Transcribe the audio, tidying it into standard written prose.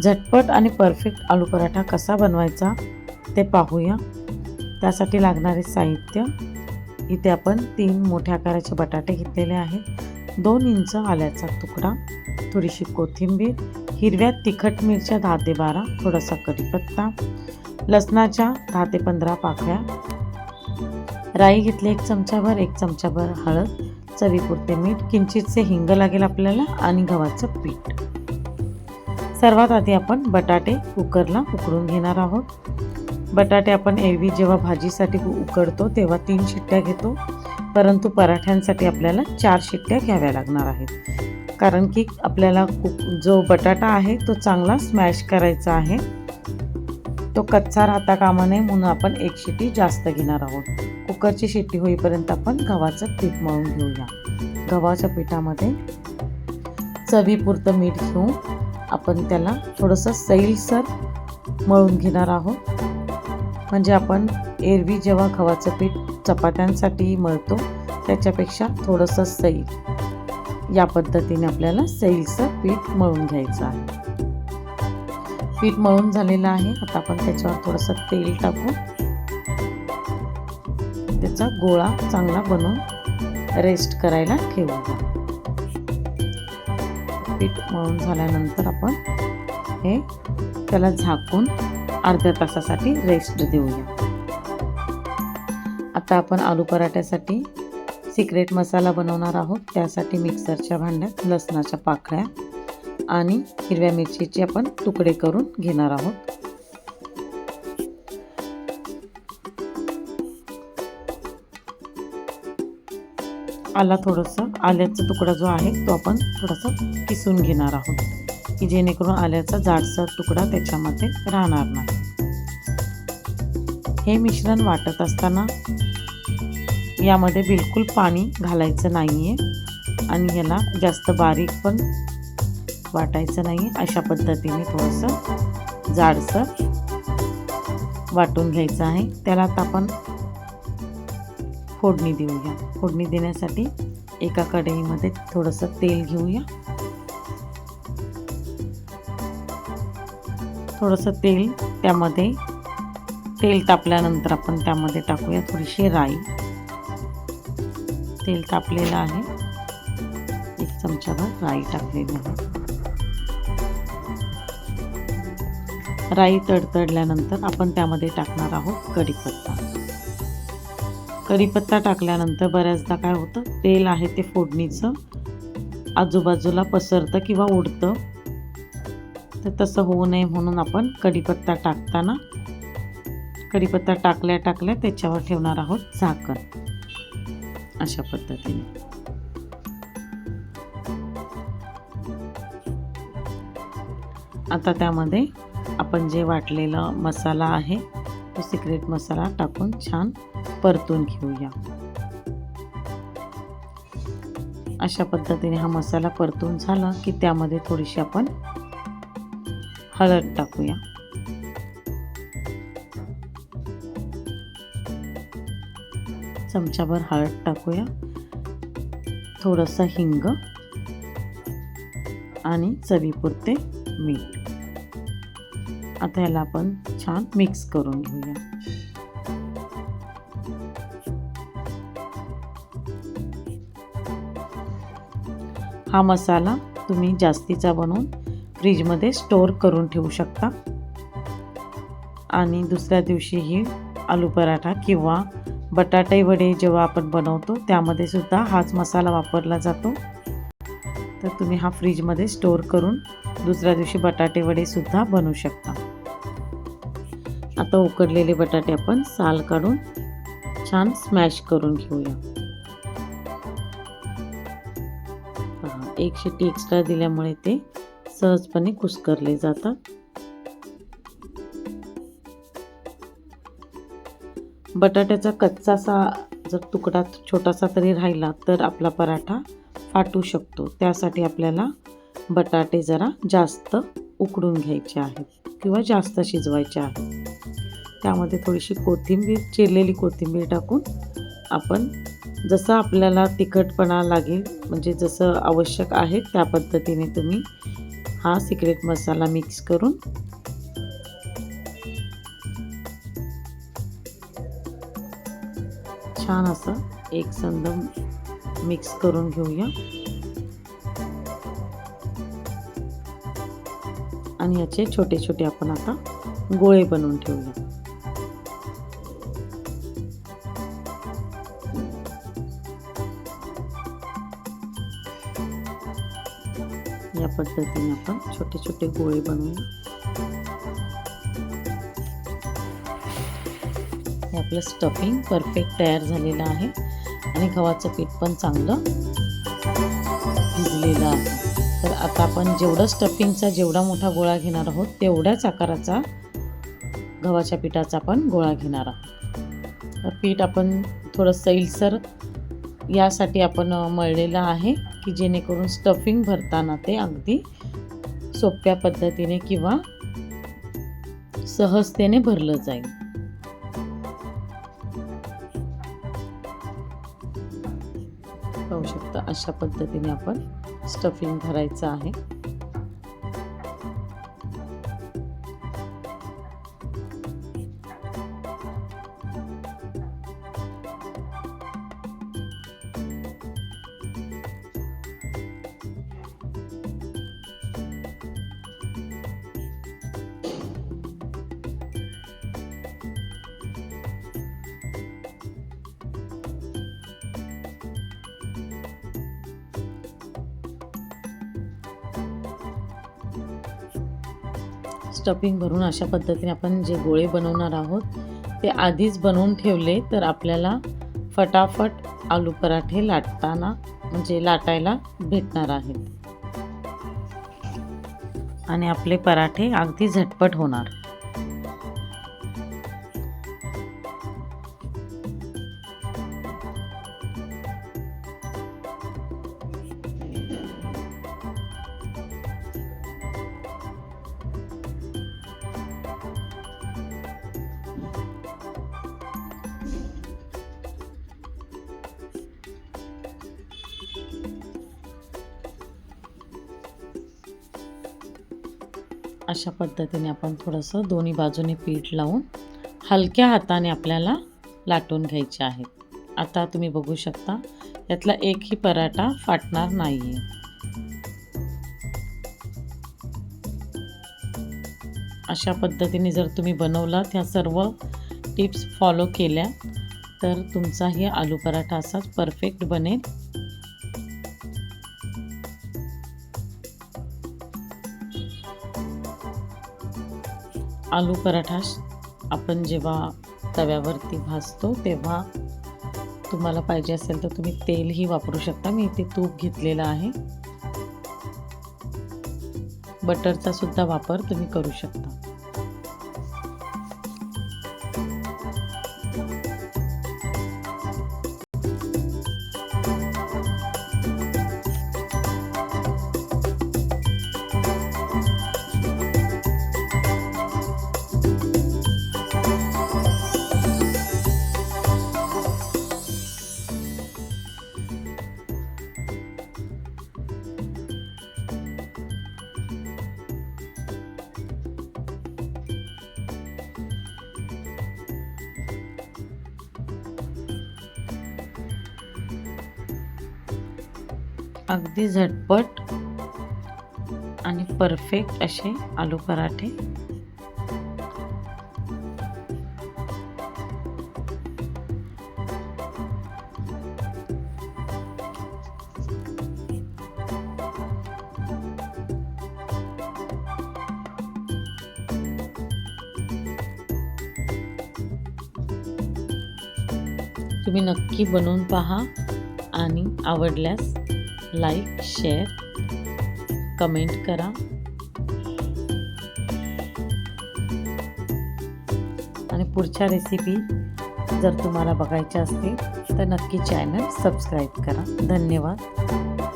झटपट आणि परफेक्ट आलू पराठा कसा बनवायचा ते पाहूया। त्यासाठी लागणारे साहित्य, इथे आपण 3 मोठ्या आकाराचे बटाटे घेतलेले आहेत, 2 इंच आल्याचा तुकडा, थोडीशी कोथिंबीर, हिरव्या तिखट मिरच्या 10 ते 12, थोडासा कढीपत्ता, लसणाच्या 10 ते 15 पाकळ्या, राई घेतली 1 चमचाभर, 1 चमचाभर हळद, चवीपुरते मीठ, किंचितसे हिंग लागेल आपल्याला आणि गव्हाचं पीठ। सर्वात आधी आपण बटाटे कुकरला उकडून घेणार आहोत। बटाटे आपण एरवी जेव्हा भाजीसाठी उकडतो तेव्हा 3 शिट्ट्या घेतो, परंतु पराठ्यांसाठी आपल्याला 4 शिट्ट्या घ्याव्या लागणार आहेत, कारण की आपल्याला जो बटाटा आहे तो चांगला स्मॅश करायचा आहे, तो कच्चा राहता कामा नये म्हणून आपण 1 शिट्टी जास्त घेणार आहोत। कुकरची शिट्टी होईपर्यंत आपण गव्हाचं पीठ मळून घेऊया। गव्हाच्या पिठामध्ये चवीपुरतं मीठ घेऊन आपण त्याला थोडंसं सैलसर मळून घेणार आहोत, म्हणजे आपण एरवी जेव्हा गव्हाचं पीठ चपात्यांसाठी मळतो त्याच्यापेक्षा थोडंसं सैल, या पद्धतीने आपल्याला सैलसर पीठ मळून घ्यायचं आहे। पीठ मळून झालेलं आहे, आता आपण त्याच्यावर थोडंसं तेल टाकून त्याचा गोळा चांगला बनवून रेस्ट करायला ठेवूया। पीठ मळून झाल्यानंतर आपण त्याला झाकून अर्ध्या तासासाठी रेस्ट देऊया। आता आपण आलू पराठ्यासाठी सिक्रेट मसाला बनवणार आहोत। त्यासाठी मिक्सरच्या भांड्यात लसणाच्या पाकळ्या आणि हिरव्या मिरचीचे आपण तुकडे करून घेणार आहोत। आल्याचा तुकडा जो आहे तो आपण थोडासा किसून घेणार आहोत, की जेणेकरून आल्याचा जाडसर तुकडा त्याच्यामध्ये राहणार नाही। हे मिश्रण वाटत असताना यामध्ये बिलकुल पाणी घालायचं नाहीये आणि याला जास्त बारीक पण वाटायचं नाही, अशा पद्धतीने थोडंसं जाडसर वाटून घ्यायचं आहे। त्याला आता आपण फोडणी देऊया। फोडणी देण्यासाठी एका कढईमध्ये थोडंसं तेल घेऊया। थोडंसं तेल तापल्यानंतर आपण त्यामध्ये टाकूया थोडीशी राई। तेल तापलेलं आहे, 1 चमचाभर राई टाकलेली आहे। राई तडतडल्यानंतर आपण त्यामध्ये टाकणार आहोत कढीपत्ता। कढीपत्ता टाकल्यानंतर बऱ्याचदा काय होतं, तेल आहे ते फोडणीचं आजूबाजूला पसरतं किंवा उडतं, तर तसं होऊ नये म्हणून आपण कढीपत्ता टाकल्या त्याच्यावर ठेवणार आहोत झाकण, अशा पद्धतीने। आता त्यामध्ये आपण जे वाटलेला मसाला आहे तो सिक्रेट मसाला टाकून छान परतून घेऊया। अशा पद्धतीने हा मसाला परतून झाला की त्यामध्ये थोडीशी आपण हळद टाकूया। चमचाभर हळद टाकूया, थोडंसं हिंग आणि चवीपुरते मीठ। आता याला आपण छान मिक्स करून घेऊया। हा मसाला तुम्ही जास्तीचा बनवून फ्रीजमध्ये स्टोअर करून ठेवू शकता आणि दुसऱ्या दिवशीही आलू पराठा किंवा बटाटे वडे जेव्हा आपण बनवतो त्यामध्ये सुद्धा हाच मसाला वापरला जातो, तर तुम्ही हा फ्रीजमध्ये स्टोअर करून दुसऱ्या दिवशी बटाटे वडे सुद्धा बनवू शकता। आता उकडलेले बटाटे आपण साल काढून छान स्मॅश करून घेऊया। 1 शिट्टी एक्स्ट्रा दिल्यामुळे ते सहजपणे कुस्करले जातात। बटाट्याचा कच्चासा जर तुकडा छोटासा तरी राहिला तर आपला पराठा फाटू शकतो, त्यासाठी आपल्याला बटाटे जरा जास्त उकडून घ्यायचे आहेत किंवा जास्त शिजवायचे आहेत। त्यामध्ये थोडीशी कोथिंबीर, चिरलेली कोथिंबीर टाकून आपण जसं आपल्याला तिखटपणा लागेल, म्हणजे जसं आवश्यक आहे त्या पद्धतीने तुम्ही हा सिक्रेट मसाला मिक्स करून छान असं एकसंध मिक्स करून घेऊया आणि याचे छोटे छोटे आपण आता गोळे बनवून ठेवूया। या पद्धतीने आपण छोटे छोटे गोळे बनवूया। हे आपलं स्टफिंग परफेक्ट तयार झालेलं आहे आणि गव्हाचं पीठ पण चांगलं भिजलेलं आहे। तर आता आपण जेवढं स्टफिंगचा जेवढा मोठा गोळा घेणार आहोत तेवढ्याच आकाराचा गव्हाच्या पिठाचा आपण गोळा घेणार आहोत। तर पीठ आपण थोडं सैलसर यासाठी आपण मळलेलं आहे की जेणेकरून स्टफिंग भरताना ते अगदी सोप्या पद्धतीने किंवा सहजतेने भरलं जाईल। पाहू शकता अशा पद्धतीने आपण स्टफिंग भरायचं आहे। स्टफिंग भरून अशा पद्धतीने आपण जे गोळे बनवणार आहोत ते आधीच बनवून ठेवले तर आपल्याला फटाफट आलू पराठे लाटायला भेटणार आहेत आणि आपले पराठे अगदी झटपट होणार। अशा पद्धतीने आपण थोडंसं दोन्ही बाजूने पीठ लावून हलक्या हाताने आपल्याला लाटून घ्यायचे आहेत। आता तुम्ही बघू शकता यातला एकही पराठा फाटणार नाहीये। अशा पद्धतीने जर तुम्ही बनवलात ह्या सर्व टिप्स फॉलो केल्या तर तुमचाही आलू पराठा असाच परफेक्ट बनेल। आलू पराठा आपण जेव्हा तव्यावरती भाजतो तेव्हा तुम्हाला पाहिजे असेल तर तुम्ही तेलही वापरू शकता। मी इथे तूप घेतलेलं आहे। बटरचा सुद्धा वापर तुम्ही करू शकता। अगदी झटपट आणि परफेक्ट असे आलू पराठे तुम्ही नक्की बनवून पहा आणि आवडल्यास लाईक, शेअर, कमेंट करा आणि पुढच्या रेसिपी जर तुम्हाला बघायच्या असतील तर नक्की चॅनल सबस्क्राईब करा। धन्यवाद।